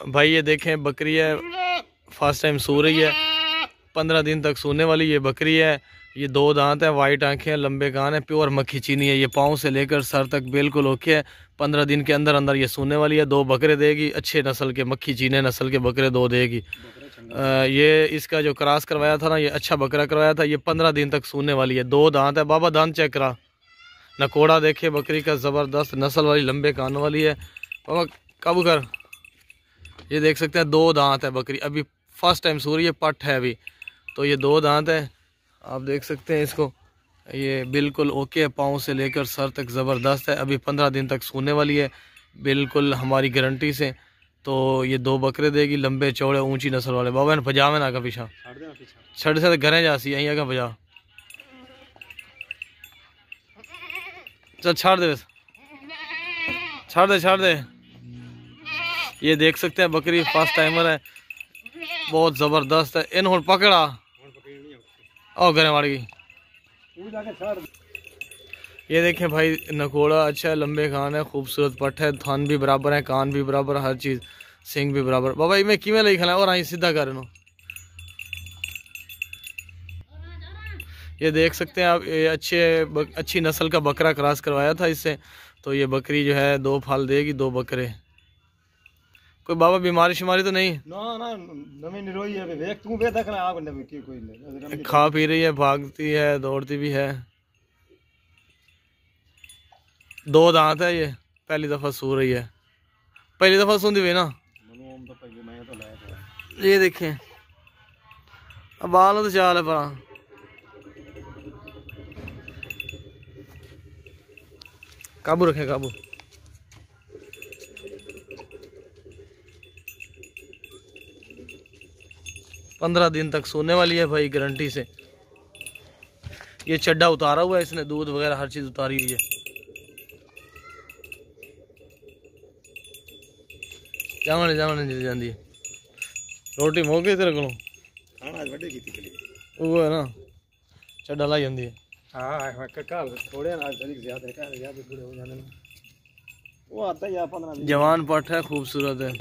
भाई ये देखें बकरी है, फर्स्ट टाइम सो रही है, 15 दिन तक सोने वाली ये बकरी है। ये 2 दांत है, वाइट आंखें, लंबे कान है, प्योर मक्खी चीनी है। ये पाँव से लेकर सर तक बिल्कुल ओके है। 15 दिन के अंदर अंदर ये सोने वाली है। 2 बकरे देगी, अच्छे नस्ल के मक्खी चीने नस्ल के बकरे 2 देगी। ये इसका जो क्रॉस करवाया था ना, ये अच्छा बकरा करवाया था। ये 15 दिन तक सोने वाली है। 2 दांत है। बाबा दांत चेक करा, नकोड़ा देखे बकरी का, ज़बरदस्त नस्ल वाली, लंबे कानों वाली है। बाबा काबू कर। ये देख सकते हैं 2 दांत है बकरी, अभी फर्स्ट टाइम सो रही है, पट है अभी। तो ये 2 दांत है, आप देख सकते हैं इसको। ये बिल्कुल ओके है, पाँव से लेकर सर तक ज़बरदस्त है। अभी 15 दिन तक सोने वाली है, बिल्कुल हमारी गारंटी से। तो ये 2 बकरे देगी, लंबे चौड़े ऊंची नस्ल वाले। बाबा ने भजा में ना का पीछा छड़ से घरे जासी यहीं आगे भजा। चल छाड़ दे, छाड़ दे। ये देख सकते हैं बकरी फर्स्ट टाइमर है, बहुत ज़बरदस्त है। इन हुण पकड़ा और घरे मार गई। ये देखें भाई नकोड़ा अच्छा है, लंबे कान है, खूबसूरत पट है, थान भी बराबर है, कान भी बराबर, हर चीज़, सिंग भी बराबर। बाबा मैं किमें लई खला और आई सीधा कर नो। ये देख सकते हैं आप, ये अच्छी नस्ल का बकरा क्रॉस करवाया था इससे। तो ये बकरी जो है 2 फल देगी, 2 बकरे। कोई बाबा बीमारी शिमारी तो नहीं? ना ना नवी निरोई है। देख तू बे देखना आप नवी की कोई नहीं, खा पी रही है, भागती है, दौड़ती भी है। 2 दांत है। ये पहली दफा सो रही है, पहली दफा सुनती हुई ना। ये देखें अब बाल तो चाल है परा। काबू रखें, काबू। पंद्रह दिन तक सोने वाली है भाई, गारंटी से। ये चड्डा उतारा हुआ है इसने, दूध वगैरह हर चीज उतारी हुई है। जावने जावने जाती है। रोटी मुक गई तेरे को? वो है ना चड्डा लाई जाती है। हाँ थोड़े ना ज्यादा हो जाने वो आता है 15 जवान पट है, खूबसूरत है।